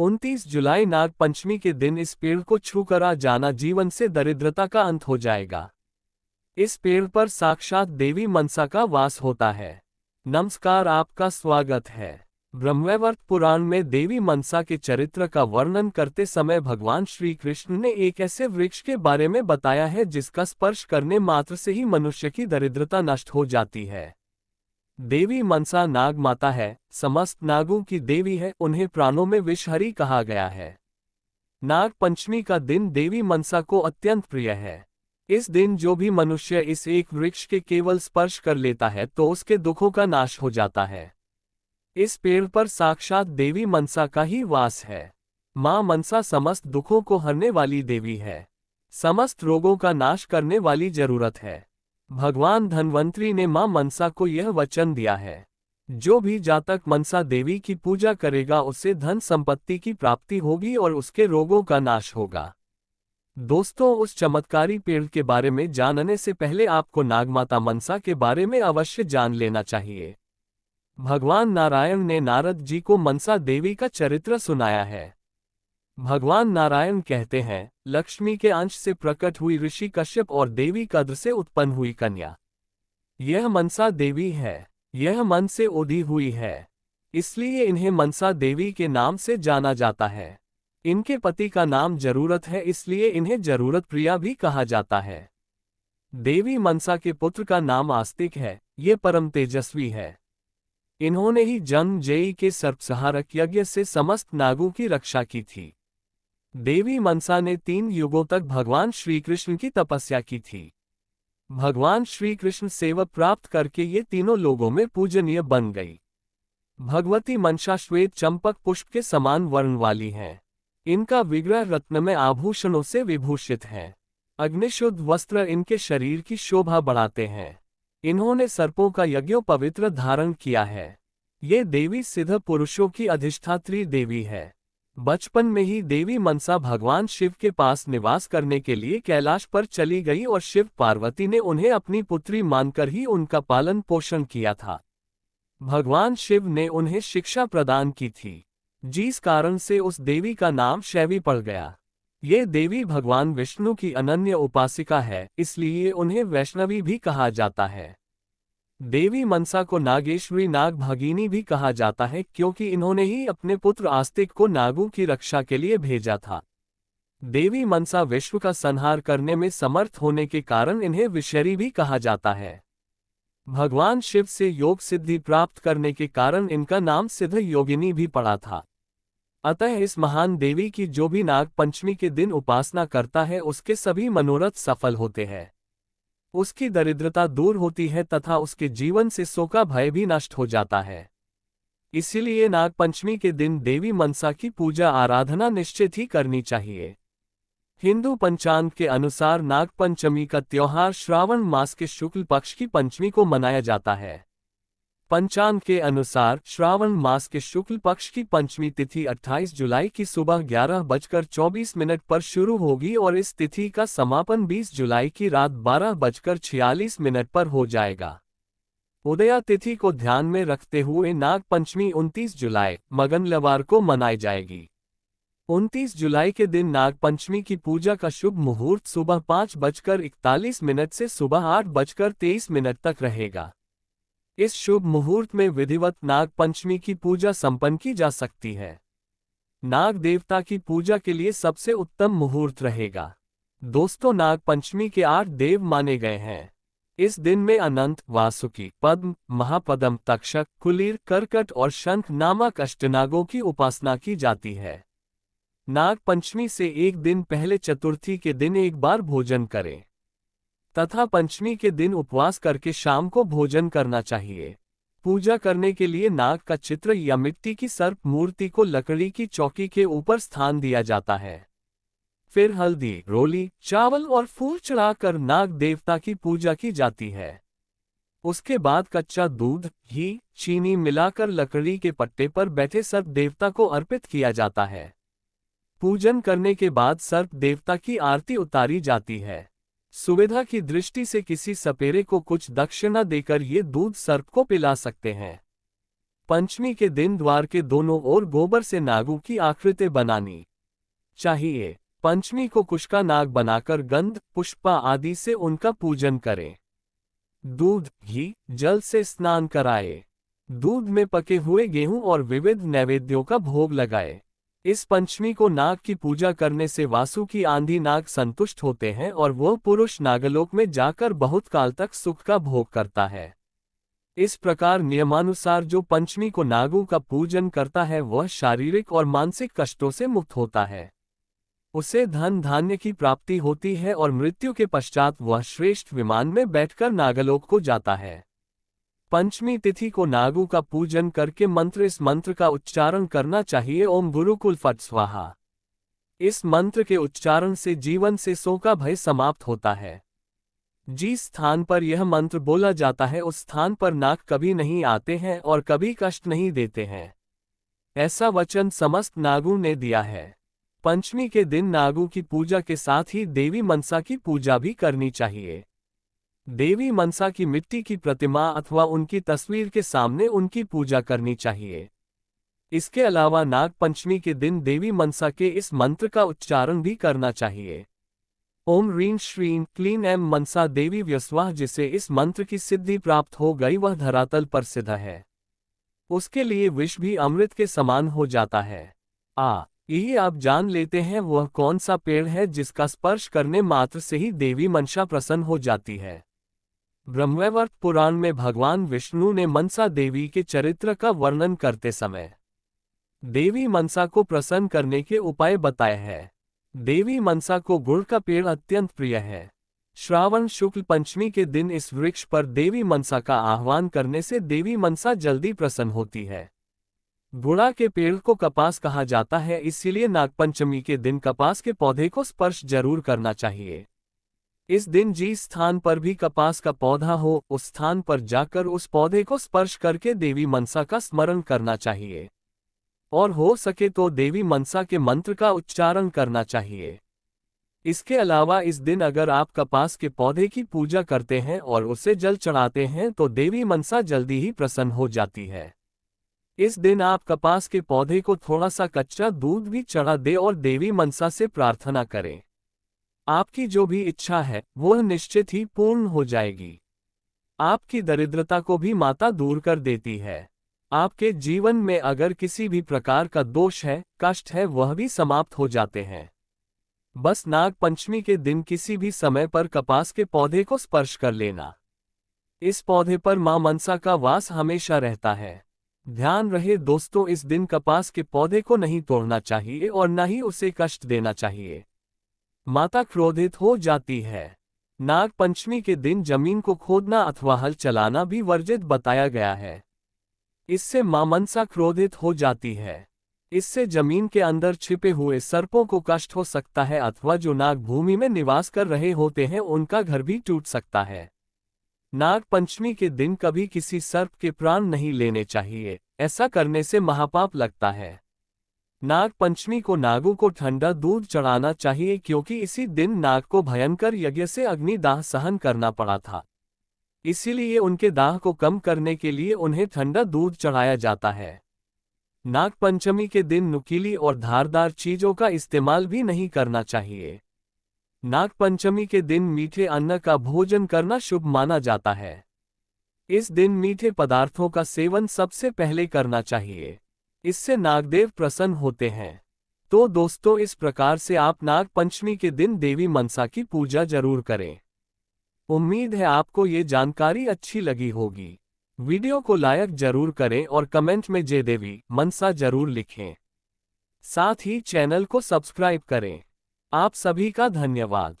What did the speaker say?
29 जुलाई नाग पंचमी के दिन इस पेड़ को छूकर आ जाना जीवन से दरिद्रता का अंत हो जाएगा। इस पेड़ पर साक्षात देवी मनसा का वास होता है। नमस्कार, आपका स्वागत है। ब्रह्मवैवर्त पुराण में देवी मनसा के चरित्र का वर्णन करते समय भगवान श्री कृष्ण ने एक ऐसे वृक्ष के बारे में बताया है जिसका स्पर्श करने मात्र से ही मनुष्य की दरिद्रता नष्ट हो जाती है। देवी मनसा नाग माता है, समस्त नागों की देवी है, उन्हें प्राणों में विषहरी कहा गया है। नाग पंचमी का दिन देवी मनसा को अत्यंत प्रिय है। इस दिन जो भी मनुष्य इस एक वृक्ष के केवल स्पर्श कर लेता है तो उसके दुखों का नाश हो जाता है। इस पेड़ पर साक्षात देवी मनसा का ही वास है। मां मनसा समस्त दुखों को हरने वाली देवी है, समस्त रोगों का नाश करने वाली जरूरत है। भगवान धन्वंतरी ने मां मनसा को यह वचन दिया है, जो भी जातक मनसा देवी की पूजा करेगा उससे धन संपत्ति की प्राप्ति होगी और उसके रोगों का नाश होगा। दोस्तों, उस चमत्कारी पेड़ के बारे में जानने से पहले आपको नागमाता मनसा के बारे में अवश्य जान लेना चाहिए। भगवान नारायण ने नारद जी को मनसा देवी का चरित्र सुनाया है। भगवान नारायण कहते हैं, लक्ष्मी के अंश से प्रकट हुई ऋषि कश्यप और देवी कद्र से उत्पन्न हुई कन्या, यह मनसा देवी है। यह मन से उदी हुई है, इसलिए इन्हें मनसा देवी के नाम से जाना जाता है। इनके पति का नाम जरूरत है, इसलिए इन्हें जरूरत प्रिया भी कहा जाता है। देवी मनसा के पुत्र का नाम आस्तिक है, ये परम तेजस्वी है। इन्होंने ही जन्मजयी के सर्पसंहारक यज्ञ से समस्त नागों की रक्षा की थी। देवी मनसा ने 3 युगों तक भगवान श्री कृष्ण की तपस्या की थी। भगवान श्री कृष्ण सेवा प्राप्त करके ये तीनों लोगों में पूजनीय बन गई। भगवती मनसा श्वेत चंपक पुष्प के समान वर्ण वाली हैं। इनका विग्रह रत्नमय आभूषणों से विभूषित है। अग्निशुद्ध वस्त्र इनके शरीर की शोभा बढ़ाते हैं। इन्होंने सर्पों का यज्ञोपवित्र धारण किया है। ये देवी सिद्ध पुरुषों की अधिष्ठात्री देवी है। बचपन में ही देवी मनसा भगवान शिव के पास निवास करने के लिए कैलाश पर चली गई और शिव पार्वती ने उन्हें अपनी पुत्री मानकर ही उनका पालन पोषण किया था। भगवान शिव ने उन्हें शिक्षा प्रदान की थी, जिस कारण से उस देवी का नाम शैवी पड़ गया। ये देवी भगवान विष्णु की अनन्य उपासिका है, इसलिए उन्हें वैष्णवी भी कहा जाता है। देवी मनसा को नागेश्वरी नाग भगिनी भी कहा जाता है, क्योंकि इन्होंने ही अपने पुत्र आस्तिक को नागों की रक्षा के लिए भेजा था। देवी मनसा विश्व का संहार करने में समर्थ होने के कारण इन्हें विषहरी भी कहा जाता है। भगवान शिव से योग सिद्धि प्राप्त करने के कारण इनका नाम सिद्ध योगिनी भी पड़ा था। अतः इस महान देवी की जो भी नाग पंचमी के दिन उपासना करता है उसके सभी मनोरथ सफल होते हैं। उसकी दरिद्रता दूर होती है तथा उसके जीवन से शोक का भय भी नष्ट हो जाता है। इसीलिए नाग पंचमी के दिन देवी मनसा की पूजा आराधना निश्चित ही करनी चाहिए। हिंदू पंचांग के अनुसार नाग पंचमी का त्योहार श्रावण मास के शुक्ल पक्ष की पंचमी को मनाया जाता है। पंचांग के अनुसार श्रावण मास के शुक्ल पक्ष की पंचमी तिथि 28 जुलाई की सुबह 11:24 पर शुरू होगी और इस तिथि का समापन 20 जुलाई की रात 12:46 पर हो जाएगा। उदया तिथि को ध्यान में रखते हुए नाग पंचमी 29 जुलाई मंगलवार को मनाई जाएगी। 29 जुलाई के दिन नाग पंचमी की पूजा का शुभ मुहूर्त सुबह 5:41 से सुबह 8:23 तक रहेगा। इस शुभ मुहूर्त में विधिवत नाग पंचमी की पूजा संपन्न की जा सकती है। नाग देवता की पूजा के लिए सबसे उत्तम मुहूर्त रहेगा। दोस्तों, नाग पंचमी के 8 देव माने गए हैं। इस दिन में अनंत, वासुकी, पद्म, महापद्म, तक्षक, कुलीर, करकट और शंख नामक अष्टनागों की उपासना की जाती है। नाग पंचमी से एक दिन पहले चतुर्थी के दिन एक बार भोजन करें तथा पंचमी के दिन उपवास करके शाम को भोजन करना चाहिए। पूजा करने के लिए नाग का चित्र या मिट्टी की सर्प मूर्ति को लकड़ी की चौकी के ऊपर स्थान दिया जाता है। फिर हल्दी, रोली, चावल और फूल चढ़ाकर नाग देवता की पूजा की जाती है। उसके बाद कच्चा दूध, घी, चीनी मिलाकर लकड़ी के पट्टे पर बैठे सर्प देवता को अर्पित किया जाता है। पूजन करने के बाद सर्प देवता की आरती उतारी जाती है। सुविधा की दृष्टि से किसी सपेरे को कुछ दक्षिणा देकर ये दूध सर्प को पिला सकते हैं। पंचमी के दिन द्वार के दोनों ओर गोबर से नागों की आकृति बनानी चाहिए। पंचमी को कुश का नाग बनाकर गंध पुष्पा आदि से उनका पूजन करें। दूध घी जल से स्नान कराए। दूध में पके हुए गेहूं और विविध नैवेद्यों का भोग लगाए। इस पंचमी को नाग की पूजा करने से वासु की आंधी नाग संतुष्ट होते हैं और वह पुरुष नागलोक में जाकर बहुत काल तक सुख का भोग करता है। इस प्रकार नियमानुसार जो पंचमी को नागों का पूजन करता है वह शारीरिक और मानसिक कष्टों से मुक्त होता है। उसे धन धान्य की प्राप्ति होती है और मृत्यु के पश्चात वह श्रेष्ठ विमान में बैठकर नागलोक को जाता है। पंचमी तिथि को नागों का पूजन करके इस मंत्र का उच्चारण करना चाहिए। ओम गुरुकुल फट स्वाहा। इस मंत्र के उच्चारण से जीवन से शोक का भय समाप्त होता है। जिस स्थान पर यह मंत्र बोला जाता है उस स्थान पर नाग कभी नहीं आते हैं और कभी कष्ट नहीं देते हैं, ऐसा वचन समस्त नागों ने दिया है। पंचमी के दिन नागों की पूजा के साथ ही देवी मनसा की पूजा भी करनी चाहिए। देवी मनसा की मिट्टी की प्रतिमा अथवा उनकी तस्वीर के सामने उनकी पूजा करनी चाहिए। इसके अलावा नाग पंचमी के दिन देवी मनसा के इस मंत्र का उच्चारण भी करना चाहिए। ओम ह्रीं श्रीं क्लीं ऐं मनसा देवी व्यस्वाह। जिसे इस मंत्र की सिद्धि प्राप्त हो गई वह धरातल पर सिद्ध है। उसके लिए विष भी अमृत के समान हो जाता है। यही आप जान लेते हैं वह कौन सा पेड़ है जिसका स्पर्श करने मात्र से ही देवी मनसा प्रसन्न हो जाती है। ब्रह्मवैवर्त पुराण में भगवान विष्णु ने मनसा देवी के चरित्र का वर्णन करते समय देवी मनसा को प्रसन्न करने के उपाय बताए हैं। देवी मनसा को गुड़ का पेड़ अत्यंत प्रिय है। श्रावण शुक्ल पंचमी के दिन इस वृक्ष पर देवी मनसा का आह्वान करने से देवी मनसा जल्दी प्रसन्न होती है। गुड़ा के पेड़ को कपास कहा जाता है, इसीलिए नागपंचमी के दिन कपास के पौधे को स्पर्श जरूर करना चाहिए। इस दिन जिस स्थान पर भी कपास का पौधा हो उस स्थान पर जाकर उस पौधे को स्पर्श करके देवी मनसा का स्मरण करना चाहिए और हो सके तो देवी मनसा के मंत्र का उच्चारण करना चाहिए। इसके अलावा इस दिन अगर आप कपास के पौधे की पूजा करते हैं और उसे जल चढ़ाते हैं तो देवी मनसा जल्दी ही प्रसन्न हो जाती है। इस दिन आप कपास के पौधे को थोड़ा सा कच्चा दूध भी चढ़ा दे और देवी मनसा से प्रार्थना करें। आपकी जो भी इच्छा है वह निश्चित ही पूर्ण हो जाएगी। आपकी दरिद्रता को भी माता दूर कर देती है। आपके जीवन में अगर किसी भी प्रकार का दोष है, कष्ट है, वह भी समाप्त हो जाते हैं। बस नाग पंचमी के दिन किसी भी समय पर कपास के पौधे को स्पर्श कर लेना। इस पौधे पर मां मनसा का वास हमेशा रहता है। ध्यान रहे दोस्तों, इस दिन कपास के पौधे को नहीं तोड़ना चाहिए और न ही उसे कष्ट देना चाहिए। माता क्रोधित हो जाती है। नाग पंचमी के दिन जमीन को खोदना अथवा हल चलाना भी वर्जित बताया गया है। इससे मां मनसा क्रोधित हो जाती है। इससे जमीन के अंदर छिपे हुए सर्पों को कष्ट हो सकता है अथवा जो नाग भूमि में निवास कर रहे होते हैं उनका घर भी टूट सकता है। नाग पंचमी के दिन कभी किसी सर्प के प्राण नहीं लेने चाहिए, ऐसा करने से महापाप लगता है। नाग पंचमी को नागों को ठंडा दूध चढ़ाना चाहिए क्योंकि इसी दिन नाग को भयंकर यज्ञ से अग्निदाह सहन करना पड़ा था। इसीलिए उनके दाह को कम करने के लिए उन्हें ठंडा दूध चढ़ाया जाता है। नाग पंचमी के दिन नुकीली और धारदार चीजों का इस्तेमाल भी नहीं करना चाहिए। नाग पंचमी के दिन मीठे अन्न का भोजन करना शुभ माना जाता है। इस दिन मीठे पदार्थों का सेवन सबसे पहले करना चाहिए। इससे नागदेव प्रसन्न होते हैं। तो दोस्तों, इस प्रकार से आप नाग पंचमी के दिन देवी मनसा की पूजा जरूर करें। उम्मीद है आपको ये जानकारी अच्छी लगी होगी। वीडियो को लाइक जरूर करें और कमेंट में जय देवी मनसा जरूर लिखें। साथ ही चैनल को सब्सक्राइब करें। आप सभी का धन्यवाद।